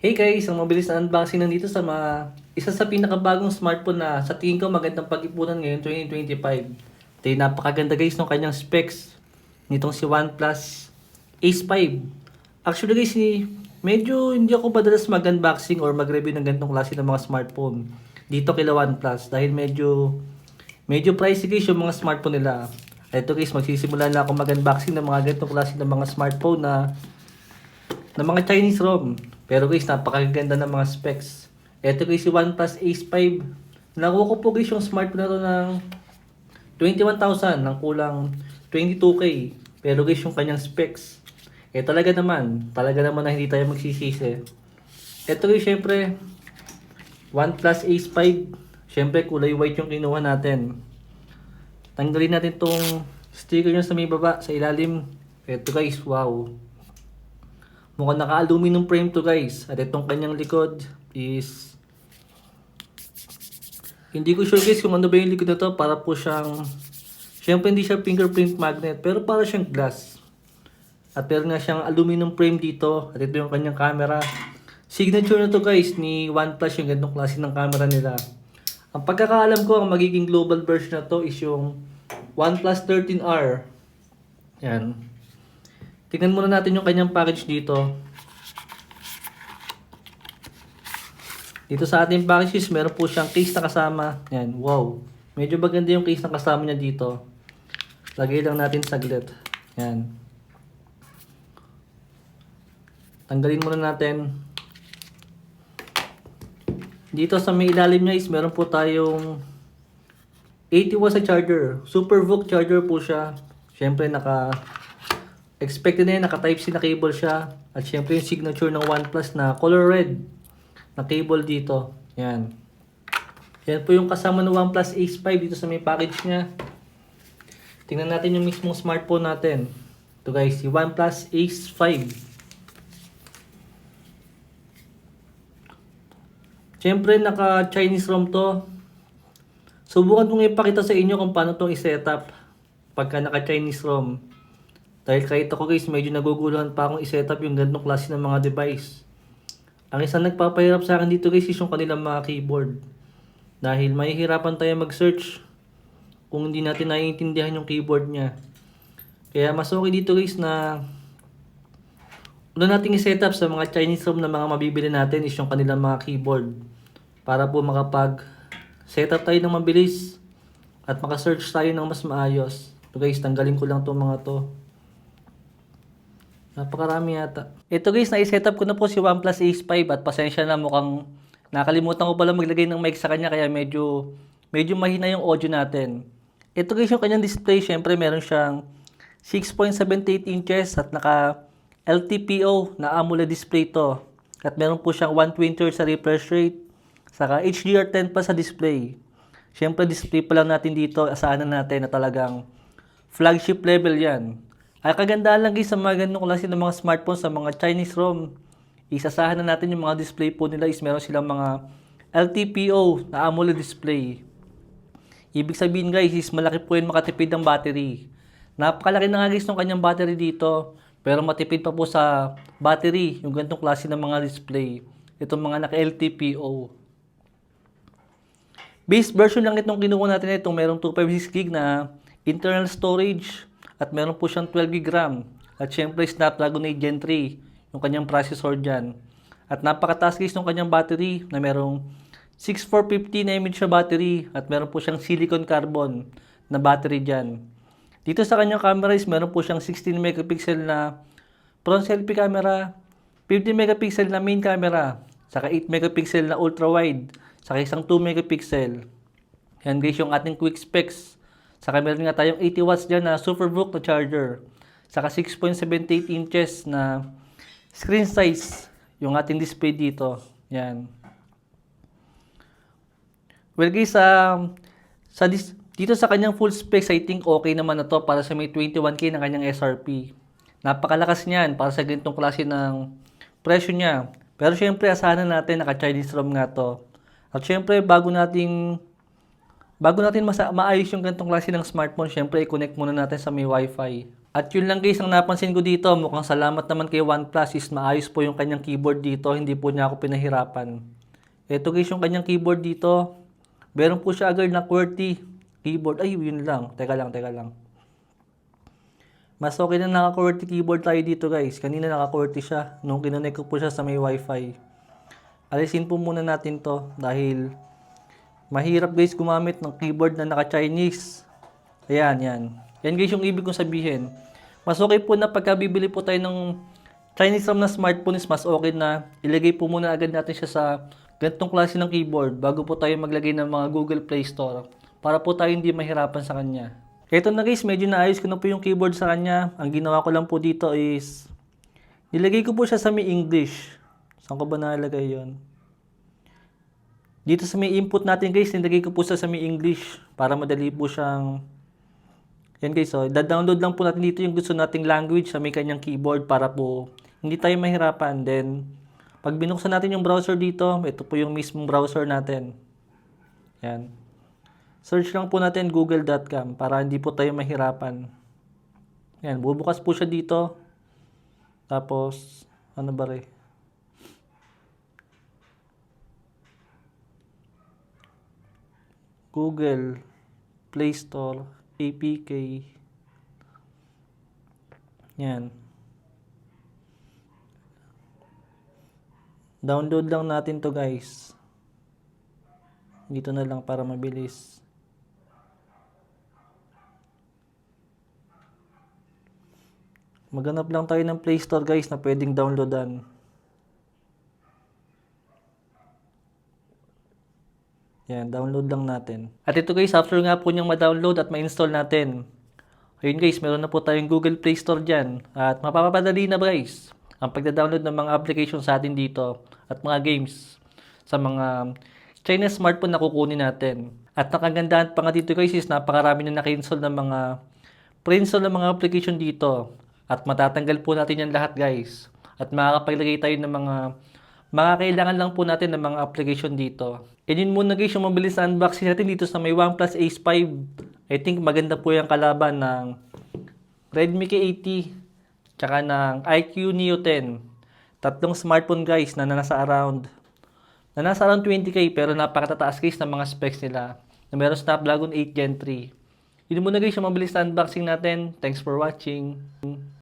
Hey guys, ang mabilis na unboxing nandito sa isa sa pinakabagong smartphone na sa tingin ko magandang pag-ipunan ngayon 2025. Ito yung napakaganda guys ng kanyang specs nitong si OnePlus Ace 5. Actually guys, medyo hindi ako madalas mag-unboxing or mag-review ng ganitong klase ng mga smartphone dito kila OnePlus dahil medyo pricey guys yung mga smartphone nila. Ito guys, magsisimula na ako mag-unboxing ng mga ganitong klase ng mga smartphone na mga Chinese ROM. Pero guys, napakaganda ng mga specs. Ito guys, si OnePlus Ace 5. Nakuha ko po guys yung smartphone na to ng 21,000 ng kulang 22K. Pero guys, yung kanyang specs, talaga naman na hindi tayo magsisisi. Ito guys, syempre, OnePlus Ace 5. Syempre, kulay white yung kinuha natin. Tanggalin natin tong sticker nyo sa may baba, sa ilalim. Ito guys, wow. Mukhang naka-aluminum frame to guys. At itong kanyang likod is hindi ko sure guys kung ano ba yung likod na to. Para po siyang, syempre hindi siya fingerprint magnet, pero para siyang glass. At meron nga siyang aluminum frame dito. At ito yung kanyang camera. Signature na to guys ni OnePlus, yung ganitong klase ng camera nila. Ang pagkakaalam ko, ang magiging global version na to is yung OnePlus 13R. Yan. Tingnan muna natin yung kanyang package dito. Dito sa ating packages, meron po siyang case na kasama. Yan, wow. Medyo maganda yung case na kasama niya dito. Lagay lang natin saglit. Yan. Tanggalin muna natin. Dito sa may ilalim niya is meron po tayong 80 watts na charger. Super VOOC charger po siya. Siyempre expected na yun, naka Type-C na cable siya. At syempre yung signature ng OnePlus na color red na cable dito. Yan. Yan po yung kasama ng OnePlus Ace 5 dito sa may package niya. Tingnan natin yung mismong smartphone natin. Ito guys, si OnePlus Ace 5. Syempre naka Chinese ROM to. Subukan kong ipakita sa inyo kung paano itong i-setup pagka naka Chinese ROM. Dahil kahit ako guys, medyo naguguluhan pa akong i-setup yung ganitong klase ng mga device. Ang isang nagpapahirap sa akin dito guys is yung kanilang mga keyboard. Dahil mahihirapan tayo mag-search kung hindi natin naiintindihan yung keyboard niya. Kaya mas okay dito guys na una nating i-setup sa mga Chinese ROM na mga mabibili natin is yung kanilang mga keyboard. Para po makapag-setup tayo ng mabilis at maka-search tayo ng mas maayos. So guys, tanggalin ko lang itong mga to. Napakarami yata. Ito guys, na-setup ko na po si OnePlus Ace 5 at pasensya na, mukhang nakalimutan ko pala maglagay ng mic sa kanya kaya medyo mahina yung audio natin. Ito guys yung kanyang display, syempre meron siyang 6.78 inches at naka LTPO na AMOLED display to. At meron po siyang 120 Hz sa refresh rate, saka HDR10 pa sa display. Syempre display pa lang natin dito, asahan na natin na talagang flagship level yan. Ay kagandahan lang guys sa mga ganong klase ng mga smartphone sa mga Chinese ROM. Isasahan na natin yung mga display po nila is meron silang mga LTPO na AMOLED display. Ibig sabihin guys is malaki po yun makatipid ng battery. Napakalaki na nga guys ng kanyang battery dito. Pero matipid pa po sa battery yung ganitong klase ng mga display. Itong mga naka LTPO. Base version lang itong kinuha natin, itong merong 256GB na internal storage. At meron po siyang 12GB RAM. At syempre Snapdragon 8 Gen 3 yung kanyang processor dyan. At napakataas guys ng kanyang battery na merong 6450 na mAh battery. At meron po siyang silicon carbon na battery dyan. Dito sa kanyang camera is meron po siyang 16 megapixel na front selfie camera, 50 megapixel na main camera, saka 8 megapixel na ultra wide, saka isang 2 megapixel. Yan guys yung ating quick specs. Saka meron nga tayong 80 watts dyan na super VOOC na charger. Saka 6.78 inches na screen size yung ating display dito. Yan. Well guys, dito sa kanyang full specs, I think okay naman na to para sa may 21K na kanyang SRP. Napakalakas niyan para sa ganitong klase ng presyo niya. Pero syempre, asahan natin naka-Chinese ROM nga to. At syempre, bago natin maayos yung ganitong klase ng smartphone, syempre i-connect muna natin sa may Wi-Fi. At yun lang guys ang napansin ko dito. Mukhang salamat naman kay OnePlus is maayos po yung kanyang keyboard dito. Hindi po niya ako pinahirapan. Ito guys yung kanyang keyboard dito. Meron po siya agad na QWERTY keyboard. Ay yun lang. Teka lang. Mas okay na naka-QWERTY keyboard tayo dito guys. Kanina naka-QWERTY siya. Nung kinonek ko po siya sa may wifi. Alisin po muna natin to. Dahil mahirap guys gumamit ng keyboard na naka-Chinese. Ayan, yan. Yan guys yung ibig kong sabihin. Mas okay po na pagka bibili po tayo ng Chinese ROM na smartphone is mas okay na ilagay po muna agad natin siya sa ganitong klase ng keyboard bago po tayo maglagay ng mga Google Play Store para po tayo hindi mahirapan sa kanya. Ito na guys, medyo naayos ko na po yung keyboard sa kanya. Ang ginawa ko lang po dito is nilagay ko po siya sa may English. Saan ko ba nalagay yon? Dito sa may input natin guys, nilagay ko po siya sa may English para madali po siyang yan guys, so da-download lang po natin dito yung gusto nating language sa may kanyang keyboard para po hindi tayo mahirapan. Then, pag binuksan natin yung browser dito, ito po yung mismong browser natin. Yan. Search lang po natin google.com para hindi po tayo mahirapan. Yan, bubukas po siya dito. Tapos, ano ba rin? Google Play Store APK. Yan. Download lang natin to guys. Dito na lang para mabilis. Maghanap lang tayo ng Play Store guys na pwedeng downloadan. Yan, download lang natin. At ito guys, after nga po niyang ma-download at ma-install natin. Ayun guys, meron na po tayong Google Play Store dyan. At mapapadali na guys ang pagda-download ng mga applications sa atin dito at mga games sa mga Chinese smartphone na kukunin natin. At nakagandahan pa nga dito guys is napakarami na naka-install ng mga pre-install ng mga application dito. At matatanggal po natin yan lahat guys. At makakapaglagay tayo ng mga kailangan lang po natin ng mga application dito. And yun muna guys yung mabilis na unboxing natin dito sa may OnePlus Ace 5. I think maganda po yung kalaban ng Redmi K80 tsaka ng iQOO Neo 10. Tatlong smartphone guys na nasa around 20k pero napakatataas guys ng mga specs nila. Na meron Snapdragon 8 Gen 3. Yun muna guys yung mabilis na unboxing natin. Thanks for watching.